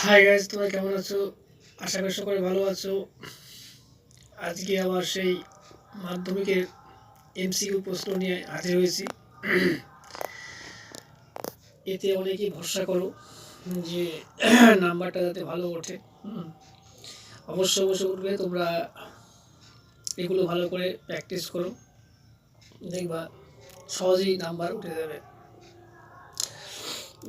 Hi guys, তোমরা কেমন আছো? আশা করি সকলে ভালো আছো। আজকে আবার সেই মাধ্যমিকের এমসিকিউ প্রশ্ন নিয়ে হাজির হয়েছি। এতে অনেকেই ভরসা করো যে নাম্বারটা যাতে ভালো ওঠে। অবশ্যই উঠবে। তোমরা এগুলো ভালো করে প্র্যাকটিস করো, দেখবা সহজেই নাম্বার উঠে যাবে।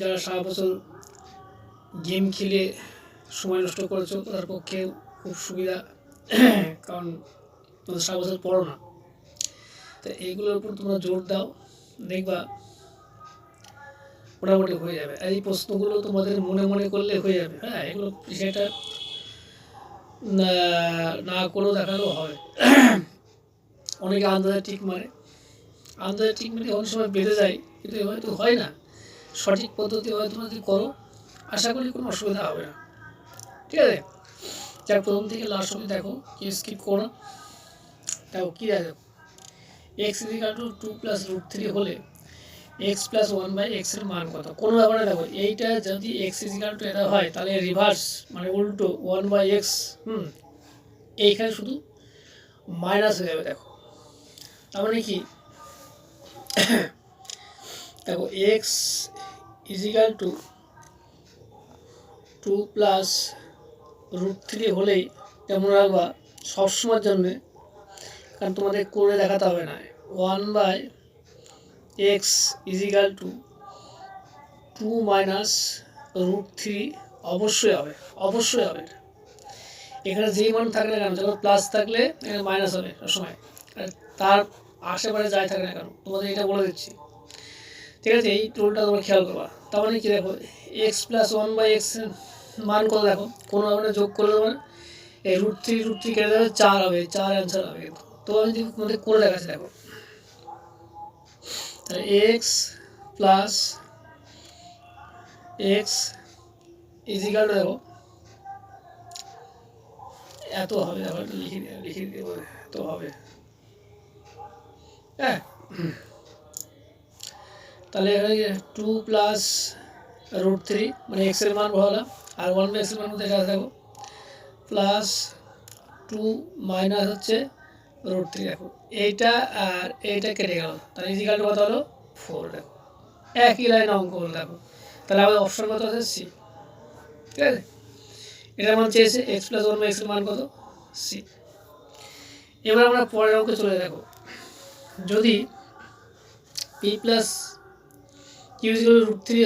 যারা সারা বছর গেম খেলে সময় নষ্ট করেছো তাদের পক্ষে খুব সুবিধা, কারণ তোমরা সারা বছর পড়ো না। তো এইগুলোর উপর তোমরা জোর দাও, দেখবা মোটামুটি হয়ে যাবে। আর এই প্রশ্নগুলো তোমাদের মনে মনে করলে হয়ে যাবে। হ্যাঁ, এগুলো সেটা না করেও দেখালেও হবে। অনেকে আন্দাজে ঠিক মারে, আন্দাজে ঠিক মানে অনেক সময় বেঁধে যায়, কিন্তু হয়তো হয় না। সঠিক পদ্ধতি হয়তো তোমরা যদি করো, আশা করি কোনো অসুবিধা হবে না। ঠিক আছে, যার প্রথম থেকে লাস্ট অবধি দেখো, কি স্কিপ করো। দেখো কী দেখো, এক্স ইজিক্যাল টু 2+√3 হলে এক্স প্লাস 1/x এর মান কত? কোনো ব্যাপারে দেখো, এইটা যদি এক্স ইজিক্যাল টু এটা হয়, তাহলে রিভার্স মানে উল্টো 1/x, এইখানে শুধু মাইনাস হয়ে যাবে। দেখো তার মানে কি, দেখো এক্স ইজিক্যাল টু 2+√3 হলেই তেমন রাখবা সবসময়ের জন্যে, কারণ তোমাদের করে দেখাতে হবে না। 1/x ইজিক্যাল টু 2-√3 অবশ্যই হবে, অবশ্যই হবে। এখানে যেই মান থাকলে না কেন, যখন প্লাস থাকলে এখানে মাইনাস হবে সবসময়, আর তার আশেপাশে যাই থাকে না কেন, তোমাদের এটা বলে দিচ্ছি। ঠিক আছে, এই রুলটা তোমরা খেয়াল করবা। তার মানে কি, দেখো এক্স প্লাস 1/x মান কত, দেখো কোনো ব্যাপারে যোগ করলে তোমার এই √3 কেটে যাবে, 4 হবে, 4 অ্যান্সার হবে। কিন্তু তো আমি যদি তোমাদের করে দেখাচ্ছি, দেখো তাহলে x plus x is equal to, দেখো এত হবে। দেখো লিখে দেব, এত হবে। হ্যাঁ, তাহলে 2+√3 মানে এক্স এর মান বসালাম, আর 1/x এর মান মধ্যে এটা দেখো প্লাস 2 মাইনাস হচ্ছে √3। দেখো এইটা আর এইটা কেটে গেল, তাহলে ইজিক্যাল টু কত হলো 4। দেখো একই লাইন অঙ্ক হলো। দেখো তাহলে আমাদের অপশন কত আছে? সি। ঠিক আছে, এটার মান চেয়েছে এক্স প্লাস 1/x এর মান কত? সি। এবার আমরা পরের অঙ্কে চলে, দেখো যদি পি প্লাস কিউ √3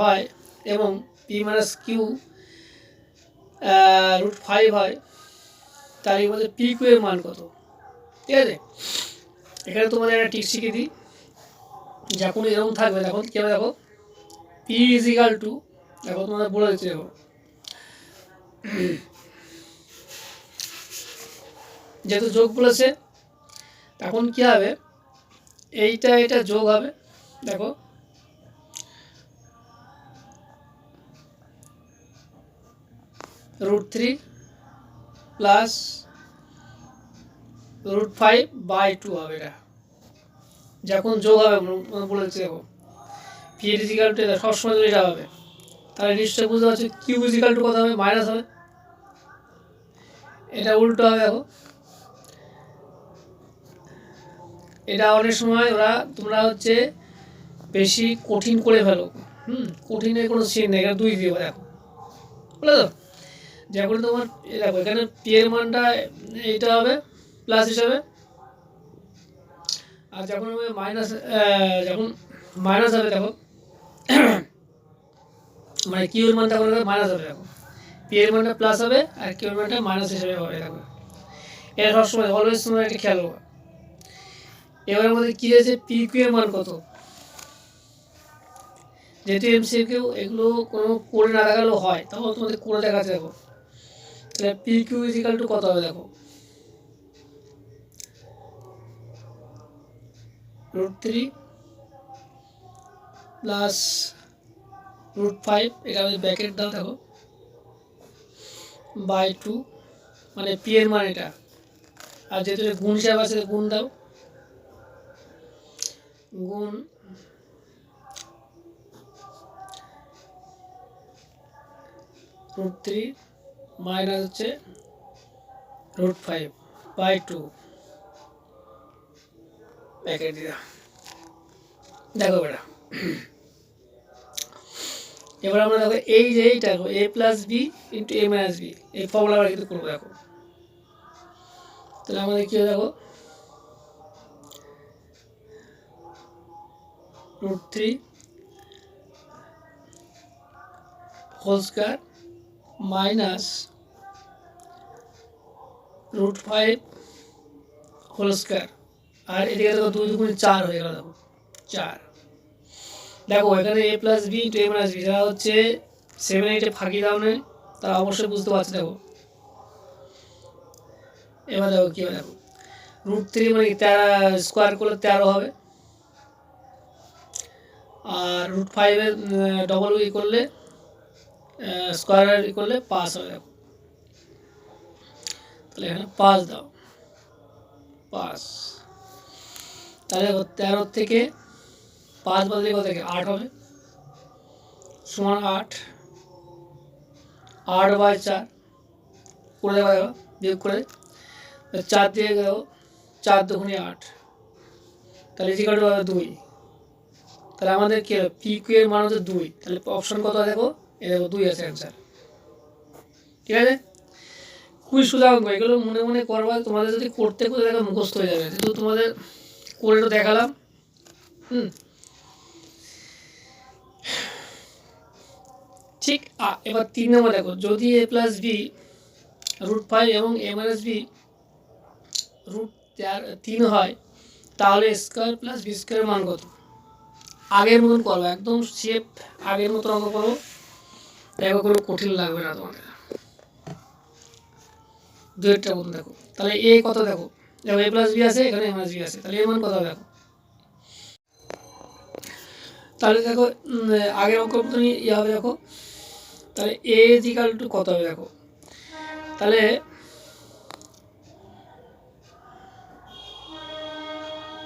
হয় এবং পি মাইনাস কিউ √5 হয়, তার মধ্যে পি কিউ এর মান কত? ঠিক আছে, এখানে তোমাদের একটা টিক শিখিয়ে দিই। যখন এরকম থাকবে, তখন কী হবে, দেখো পি ইজিক্যাল টু, দেখো তোমাদের বলে দিচ্ছি, দেখো যেহেতু যোগ বলেছে, তখন কী হবে, এইটা এটা যোগ হবে। দেখো √3 প্লাস √5/2 হবে। এটা যখন যোগ হবে বলেছে, দেখো পি ইজিক্যাল টু সবসময় এটা হবে, তাহলে নিশ্চয়ই বুঝতে পারছি কিউ ইজিক্যাল টু কত হবে? মাইনাস হবে। এটা উল্টো হবে। দেখো এটা অনেক সময় তোমরা হচ্ছে বেশি কঠিন করে ফেলো। কঠিনের কোনো সিন নেই, এখানে 2 দিও। দেখো বুঝলো তো, যখন তোমার দেখো এখানে পি এর মানটা এইটা হবে প্লাস হিসাবে, আর যখন হবে মাইনাস, যখন মাইনাস হবে, দেখো মানে কিউ এর মানটা তখন মাইনাস হবে। দেখো পি এর মানটা প্লাস হবে আর কিউ এর মানটা মাইনাস হিসাবে হবে। দেখো এটা সবসময় অলওয়েজ তোমরা একটা খেয়াল করবে। এবার আমাদের কী হয়েছে, পি কিউ এর মান কত? যেহেতু এমসিকিউ এগুলো কোনো করে না দেখালেও হয়, তাহলে তোমাদের করে দেখাচ্ছে। দেখো তাহলে পি কিউ ইজিক্যাল টু কত হবে? দেখো √3 প্লাস √5, এটা আমি ব্র্যাকেট দাও, দেখো /2, মানে পি এর মান এটা, আর যেহেতু গুণ হিসাবে আছে গুণ দাও, গুণ √3 মাইনাস হচ্ছে √5/2 ব্যাকেট দিয়ে দেখো বেটা। এবার আমরা দেখো এই যে এইটা a plus b into a minus b, এই ফর্মুলা আমরা কিন্তু করবো। দেখো তাহলে আমাদের কী হবে, দেখো √3 whole square minus √5 whole square, আর এদিকে দেখো 2 2 4 হয়ে গেল। দেখো 4। দেখো এখানে a plus b into a minus b, যারা হচ্ছে 7-8 ফাঁকি দাও নেই তারা অবশ্যই বুঝতে পারছে। দেখো এবার দেখো কী হবে, দেখো √3 মানে 13 স্কোয়ার করলে 13 হবে, আর √5 এর ডবল করলে স্কোয়ার করলে 5 হবে। দেখো তাহলে এখানে 5 দাও, 5। তাহলে 13 থেকে 5 বাদ দিলে কত থেকে 8 হবে, সমান 8। 8/4 করে দেওয়া, দেখো বিয়োগ করে 4 দিয়ে গেল, 4 2 8, তাহলে ইজিকাল টু 2। তাহলে আমাদের কি হবে, পি কিউ এর মান হচ্ছে 2। তাহলে অপশন কত দেখো, এ দেখো 2 আছে অ্যান্সার। ঠিক আছে, খুবই সোজা অঙ্ক, এগুলো মনে মনে করবা। তোমাদের যদি করতে করতে দেখো মুখস্থ হয়ে যাবে, যেহেতু তোমাদের করে তো দেখালাম। ঠিক। এবার 3 নম্বর দেখো, যদি a প্লাস বি √5 এবং a মাইনাস বি √3 হয়, তাহলে স্কোয়ার প্লাস বি স্কোয়ারের মান কত? আগের মতন করবো, একদম শেপ আগের মতো অঙ্ক করো, দেখো কোনো কঠিন লাগবে না তোমাদের। 2-টা মতন দেখো। তাহলে এ কত দেখো, দেখো a প্লাস বি আছে, এখানে a মাইনাস বি আছে, তাহলে এর মান কত দেখো। তাহলে দেখো আগের অঙ্ক মতন ইয়ে হবে। দেখো তাহলে a ইজিক্যাল টু কত হবে, দেখো তাহলে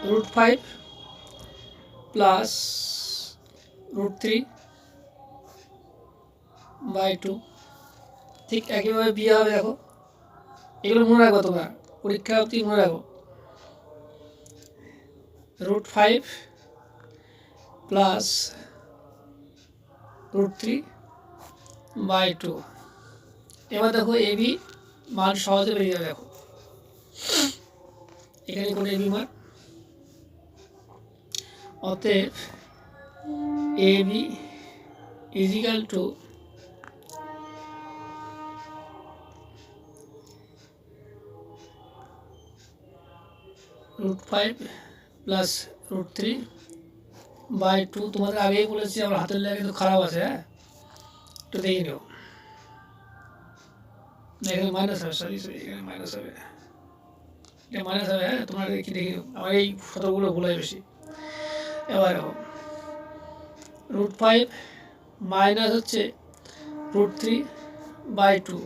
√5 প্লাস √3/2, ঠিক একইভাবে বি হবে। দেখো এগুলো মনে রাখবো, তোমরা পরীক্ষা অবধি মনে রাখো। √5 প্লাস √3/2। এবার দেখো এ বি মান সহজে বেরিয়ে যাবে। দেখো এখানে কোনো এ বি মান, অতএব A B is equal two √5 plus √3/2। তোমাদের আগেই বলেছি আমার হাতের লেখা কিন্তু খারাপ আছে, হ্যাঁ একটু দেখে নিও। এখানে মাইনাস হবে, সরি এখানে মাইনাস হবে, এটা মাইনাস হবে। হ্যাঁ তোমরা দেখে নিও, আমার এই ফটোগুলো ভুলাই বেশি। এবার √5 মাইনাস হচ্ছে √3/2।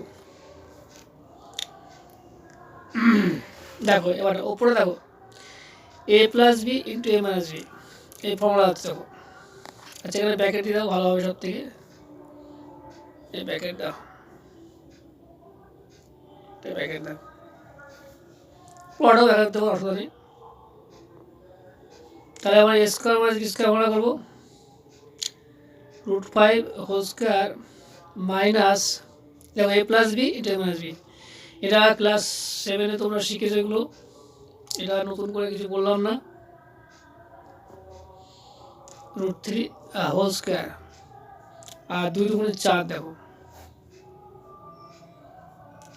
দেখো এবার ওপরে দেখো a plus b into a minus b, এই ফর্মুলা হচ্ছে। দেখো আচ্ছা এখানে ব্যাকেট দিয়ে দাও, ভালো হবে সব থেকে। এই ব্যাকেট দাও, এই ব্যাকেট দাও, পড়াও ব্যাকেট দেবো, অসুবিধা নেই। তাহলে আমরা a square minus b square formula করবো, √5 হোল স্কোয়ার মাইনাস, দেখো a plus b into a minus b. এটা ক্লাস 7-এ তোমরা শিখেছো এগুলো, এটা নতুন করে কিছু বললাম না। √3 হোল স্কোয়ার আর 2 2 4, দেখো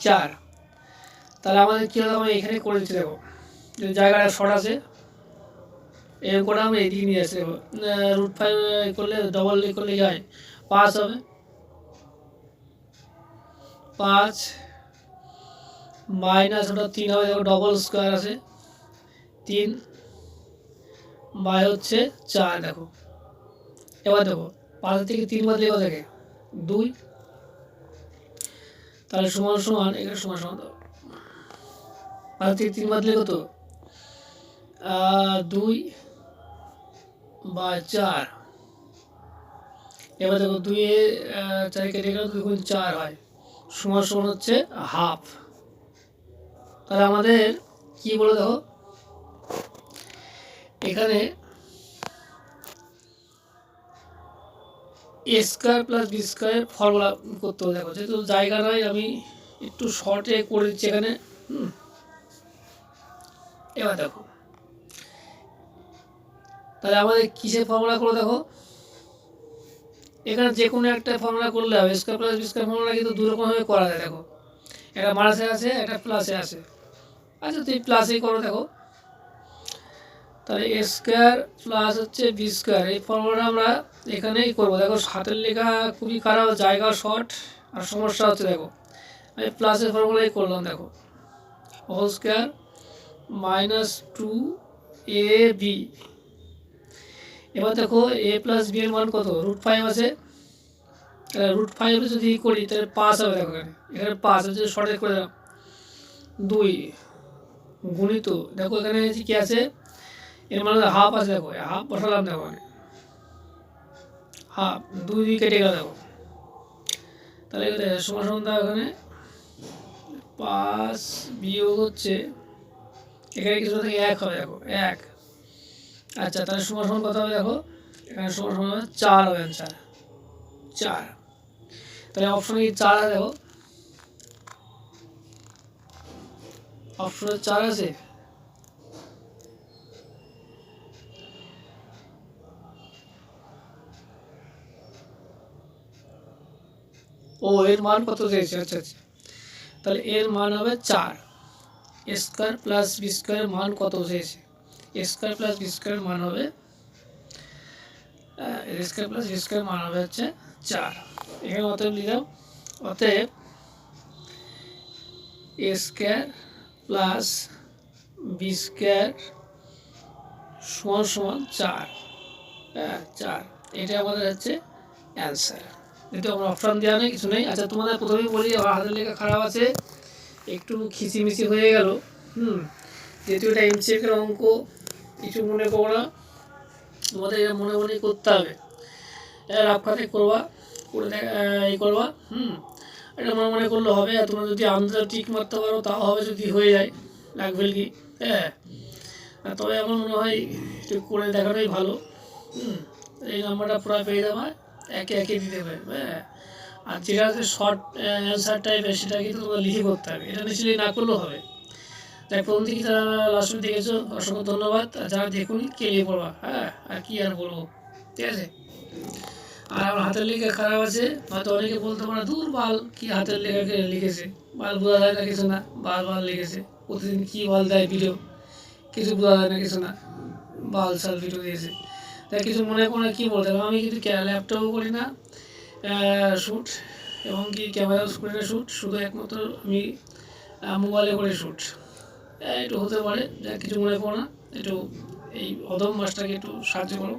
4। তাহলে আমাদের কী হলো, আমরা এখানে করে দিচ্ছি। দেখো জায়গাটা শর্ট আছে, এরকম করে আমরা এদিকে নিয়ে আসছি। দেখো √5 করলে ডবল করলে যায় 5 হবে, 5 মাইনাস ওটা 3 হবে। দেখো ডবল স্কোয়ার আছে, 3 হচ্ছে 4। দেখো এবার দেখো 5 থেকে 3 বাদ দিলে দেখে 2, তাহলে সমান সমান, এখানে সমান সমান দাও, 5 থেকে 3 বাদ দিলে কত, 2/4। এবার দেখো 2 এ 4 কেটে গেল, 2 গুণ 4 হয়, সমান সমান হচ্ছে হাফ। তাহলে আমাদের কি বলে দেখো এখানে A square plus B square formula করতে হবে। দেখো যেহেতু জায়গা নয় আমি একটু শর্টে করে দিচ্ছি এখানে। এবার দেখো তাহলে আমাদের কিসের ফর্মুলা করে দেখো, এখানে যে কোনো একটা ফর্মুলা করলে হবে। Square plus B square formula কিন্তু দু রকমভাবে করা যায়। দেখো একটা মাইনাসে আছে, একটা প্লাসে আছে। আচ্ছা তুই প্লাসেই করো। দেখো তাহলে এ স্কোয়ার প্লাস হচ্ছে বি স্কোয়ার, এই ফর্মুলাটা আমরা এখানেই করবো। দেখো হাতের লেখা খুবই খারাপ, জায়গা শর্ট আর সমস্যা হচ্ছে। দেখো আমি প্লাসের ফর্মুলাই করলাম। দেখো হোল স্কোয়ার মাইনাস 2ab। এবার দেখো এ প্লাস বি এর মান কত, √5 আছে। √5 যদি করি তাহলে 5 হবে। দেখো এখানে 5 হচ্ছে, শর্টের করে দিলাম 2 গুণিত, দেখো এখানে কি আছে, এর মানে হাফ আছে। দেখো হাফ বসালাম, দেখো হাফ 2 কেটে গেল। দেখো তাহলে সমান সমান এখানে 5 বিয়োগ হচ্ছে এখানে কিছু থেকে 1 হবে। দেখো 1, আচ্ছা তাহলে সমান সমান কত হবে, দেখো এখানে সমান সমান 4 হবে অ্যান্সার, 4। তাহলে অপশনে কি 4 আছে, দেখো অপশনে 4 আছে। ও এর মান কত চেয়েছে, আচ্ছা আচ্ছা, তাহলে এর মান হবে 4। এ স্কোয়ার প্লাস বি স্কোয়ারের মান কত চেয়েছে, এ স্কোয়ার প্লাস বি স্কোয়ারের মান হবে এ স্কোয়ার প্লাস বি স্কোয়ারের মান হবে হচ্ছে 4। এখানে অতএব লিখলাম, অতএব এ স্কোয়ার প্লাস বি স্কোয়ার সমান সমান 4, 4। এটা আমাদের হচ্ছে অ্যান্সার। যেহেতু আমার অপশান দেওয়া নেই, কিছু নেই। আচ্ছা তোমাদের প্রথমেই বলি আমার হাতের লেখা খারাপ আছে, একটু খিচিমিচি হয়ে গেল। যেহেতু এটা এমসিএকের অঙ্ক, কিছু মনে করো না, তোমাদের এটা মনে মনেই করতে হবে। রাফ খাতে করবা, করে এই করবা। এটা মনে মনে করলে হবে। আর তোমরা যদি আন্দাজ ঠিক মারতে পারো তাও হবে, যদি হয়ে যায় লাগবে কি। তবে আমার মনে হয় একটু করে দেখানোই ভালো। এই নাম্বারটা পুরো পেয়ে যাবে, একে একে দিতে পারবে। আর যেটা হচ্ছে শর্ট অ্যান্সার টাইপের সেটা কিন্তু তোমরা লিখে করতে হবে, এটা নিশ্চয়ই না করলেও হবে। তাই প্রথম থেকে যারা লাস্ট দেখেছো অসংখ্য ধন্যবাদ। আর যারা দেখুনি কেলিয়ে পড়বা। আর কি আর বলবো, ঠিক আছে। আর আমার হাতের লেখা খারাপ আছে, হয়তো অনেকে বলতে পারে দূর বাল কি হাতের লেখাকে লিখেছে, বাল বোঝা যায় না কিছু না, বাল লিখেছে। প্রতিদিন কী বাল দেয় ভিডিও, কিছু বোঝা যায় না কিছু না, বাল সাল ভিডিও দিয়েছে। তাই কিছু মনে করে কী বলতে হবে, আমি কিন্তু ল্যাপটপও করি না শ্যুট, এবং কি ক্যামেরাও করি না শ্যুট, শুধু একমাত্র আমি মোবাইলে করে শ্যুট। একটু হতে পারে, যা কিছু মনে করো না। একটু এই অদম মাছটাকে একটু সাহায্য করো।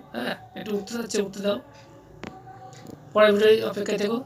একটু উঠতে যাচ্ছে, উঠতে দাও। পরের ভিডিও অপেক্ষায় থেকো।